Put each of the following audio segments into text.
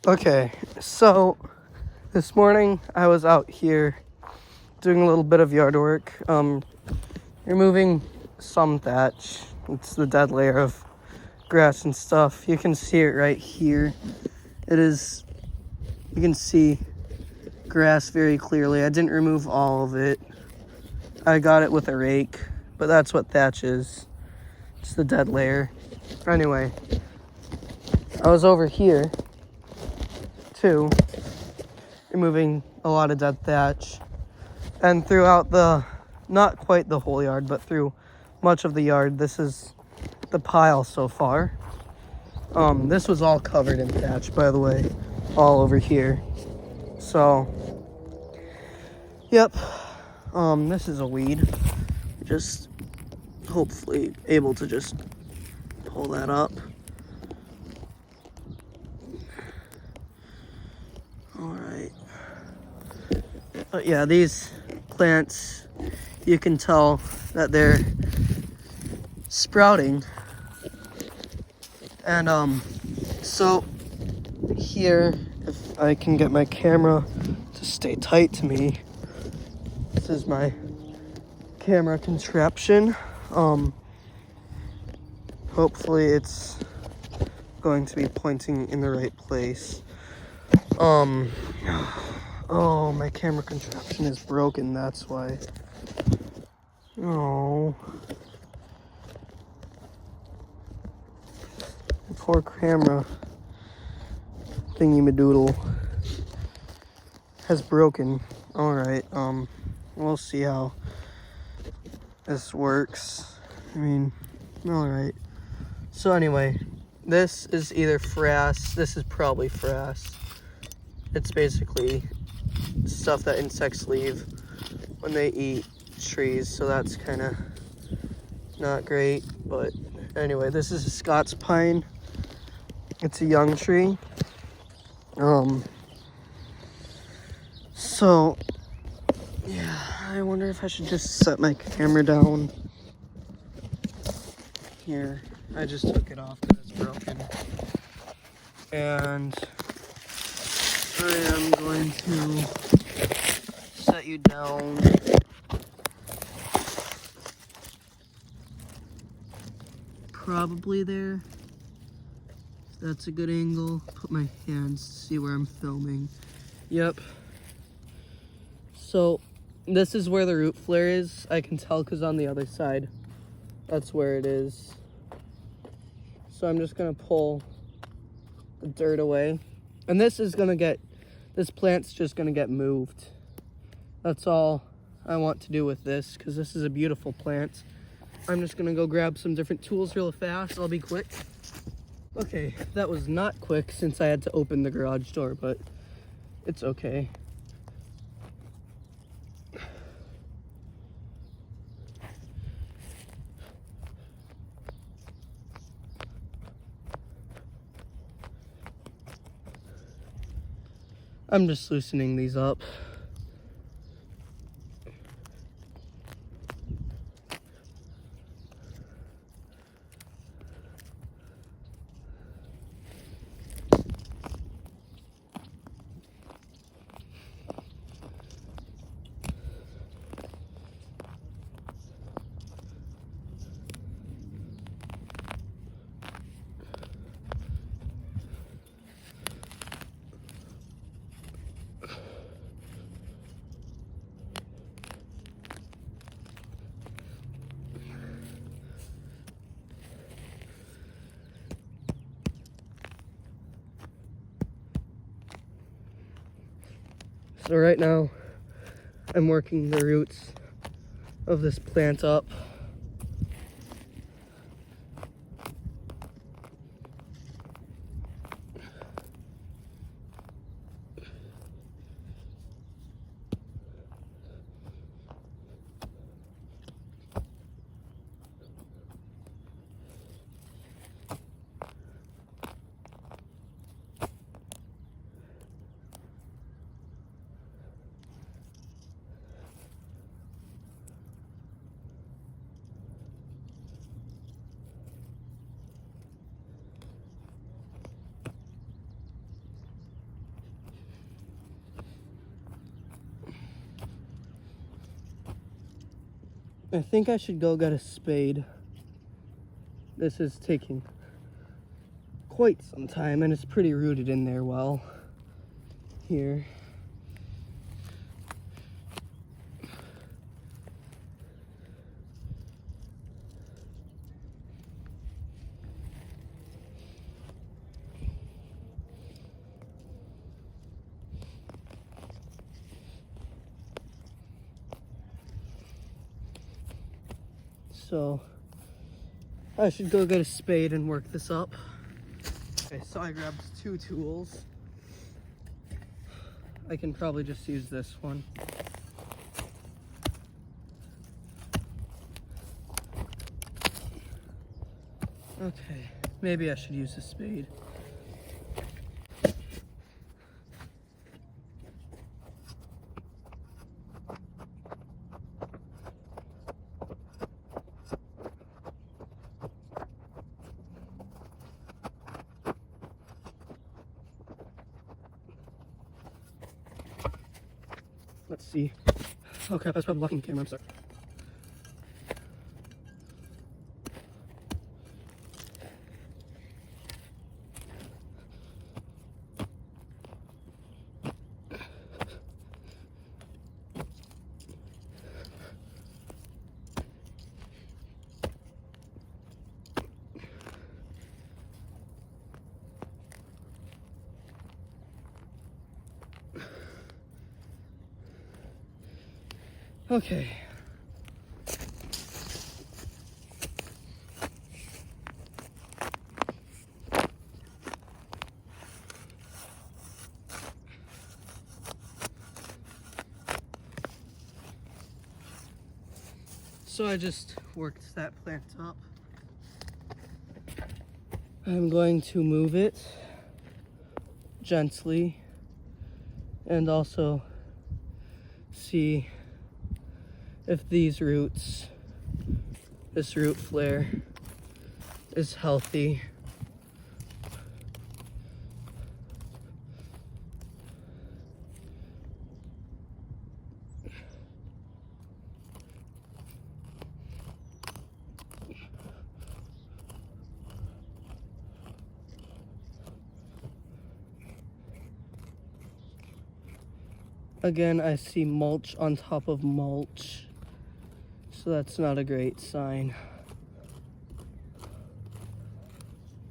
Okay, so this morning I was out here doing a little bit of yard work, removing some thatch. It's the dead layer of grass and stuff. You can see it right here. You can see grass very clearly. I didn't remove all of it. I got it with a rake, but that's what thatch is. It's the dead layer. Anyway, I was over here too, removing a lot of dead thatch. And throughout not quite the whole yard, but through much of the yard, this is the pile so far. This was all covered in thatch, by the way, all over here. So, yep, this is a weed. Just hopefully able to just pull that up. All right. But yeah, these plants, you can tell that they're sprouting. And so here, if I can get my camera to stay tight to me, this is my camera contraption. Hopefully it's going to be pointing in the right place. Oh, my camera contraption is broken, that's why. Oh. Poor camera thingy-madoodle has broken. Alright, we'll see how this works. I mean, alright. So anyway, this is either frass. This is probably frass. It's basically stuff that insects leave when they eat trees, so that's kind of not great. But anyway, this is a Scot's pine. It's a young tree. So yeah, I wonder if I should just set my camera down here. I just took it off because it's broken. And I am going to set you down. Probably there. That's a good angle. Put my hands to see where I'm filming. Yep. So this is where the root flare is. I can tell because on the other side, that's where it is. So I'm just gonna pull the dirt away. And this plant's just gonna get moved. That's all I want to do with this, because this is a beautiful plant. I'm just gonna go grab some different tools real fast. I'll be quick. Okay, that was not quick since I had to open the garage door, but it's okay. I'm just loosening these up. So right now, I'm working the roots of this plant up. I think I should go get a spade. This is taking quite some time and it's pretty rooted in there well here. So I should go get a spade and work this up. Okay, so I grabbed 2 tools. I can probably just use this one. Okay, maybe I should use a spade. Let's see. Oh crap, that's probably blocking the camera, I'm sorry. Okay. So I just worked that plant up. I'm going to move it gently and also see if these roots, this root flare is healthy. Again, I see mulch on top of mulch, so that's not a great sign.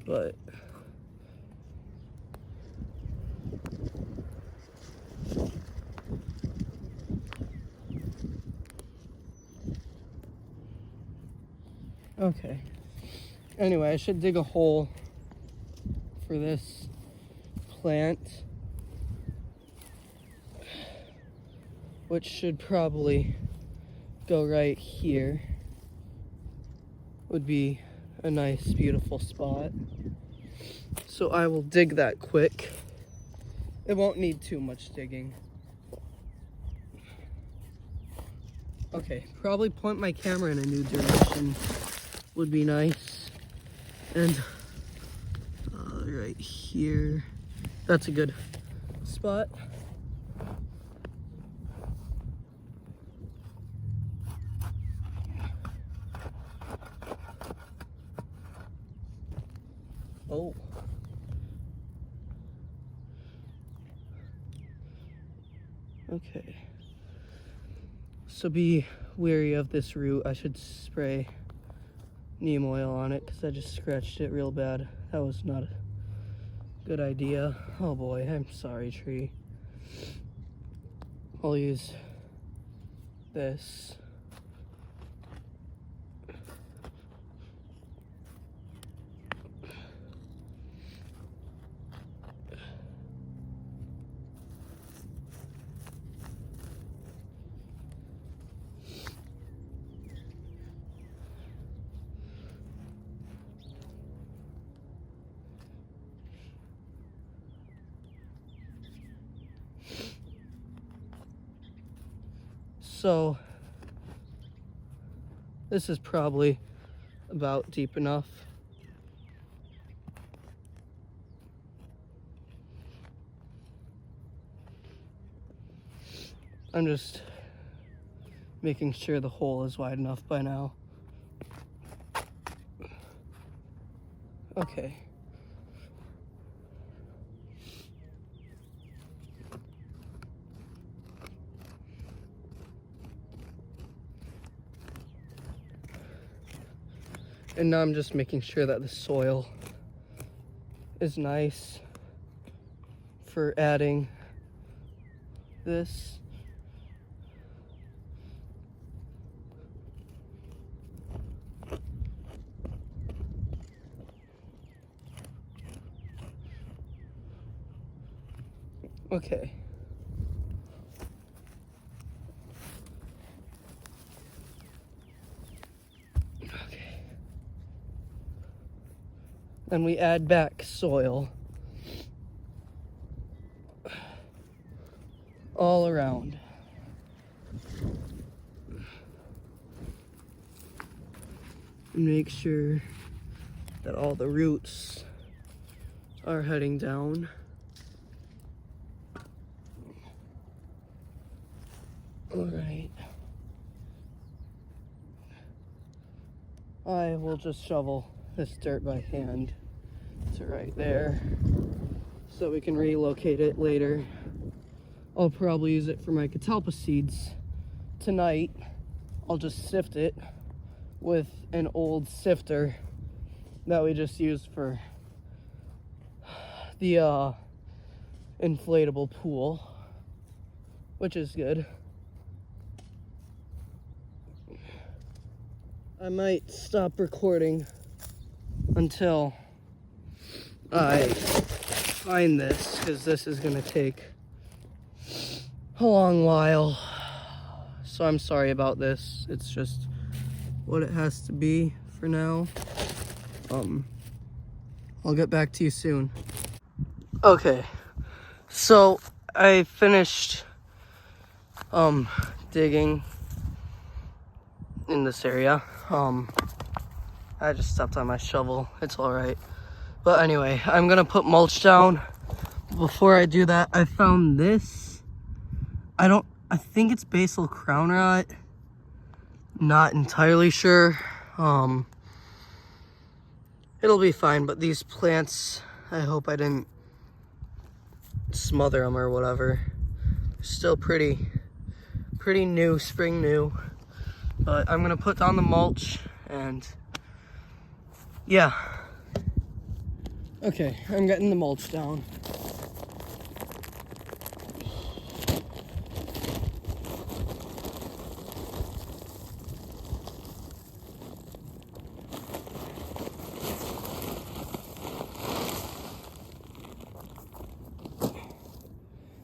But okay. Anyway, I should dig a hole for this plant, which should probably go right here. Would be a nice, beautiful spot. So I will dig that quick. It won't need too much digging. Okay, probably point my camera in a new direction would be nice. And right here, that's a good spot. Oh. Okay. So be wary of this root. I should spray neem oil on it because I just scratched it real bad. That was not a good idea. Oh boy, I'm sorry, tree. I'll use this. So this is probably about deep enough. I'm just making sure the hole is wide enough by now. Okay. And now I'm just making sure that the soil is nice for adding this. Okay. Okay. Then we add back soil all around. And make sure that all the roots are heading down. All right. I will just shovel this dirt by hand to right there so we can relocate it later. I'll probably use it for my catalpa seeds tonight. I'll just sift it with an old sifter that we just used for the inflatable pool, which is good. I might stop recording until I find this, because this is gonna take a long while. So I'm sorry about this. It's just what it has to be for now. I'll get back to you soon. Okay, so I finished digging in this area. I just stepped on my shovel. It's all right. But anyway, I'm gonna put mulch down. Before I do that, I found this. I think it's basil crown rot. Not entirely sure. It'll be fine, but these plants, I hope I didn't smother them or whatever. Still pretty new, spring new. But I'm gonna put down the mulch and yeah. Okay, I'm getting the mulch down.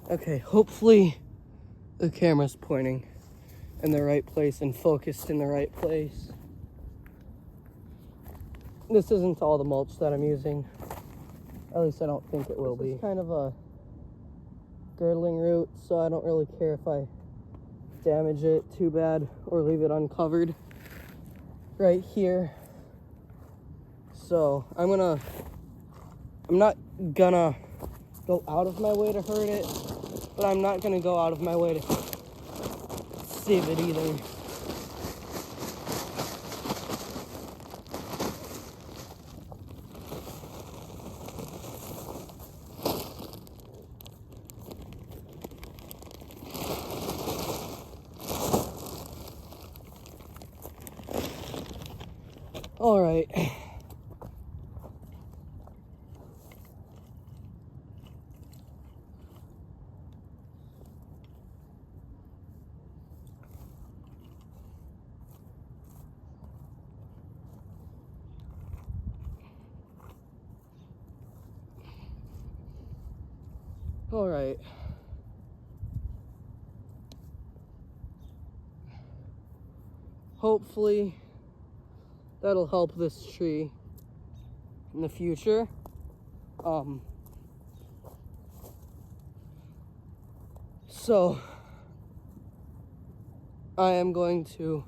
Okay, hopefully the camera's pointing in the right place and focused in the right place. This isn't all the mulch that I'm using. At least I don't think it will be. It's kind of a girdling root, so I don't really care if I damage it too bad or leave it uncovered right here. So I'm not gonna go out of my way to hurt it, but I'm not gonna go out of my way to save it either. All right. All right. Hopefully that'll help this tree in the future. So I am going to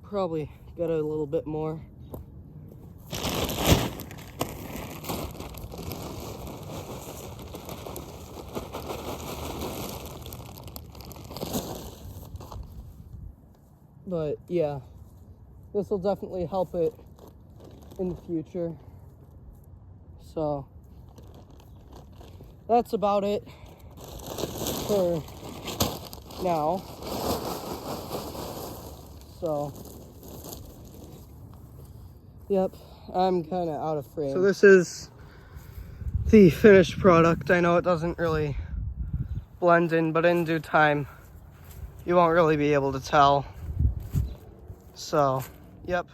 probably get a little bit more. But yeah, this will definitely help it in the future. So that's about it for now. So yep, I'm kind of out of frame. So this is the finished product. I know it doesn't really blend in, but in due time you won't really be able to tell. So yep.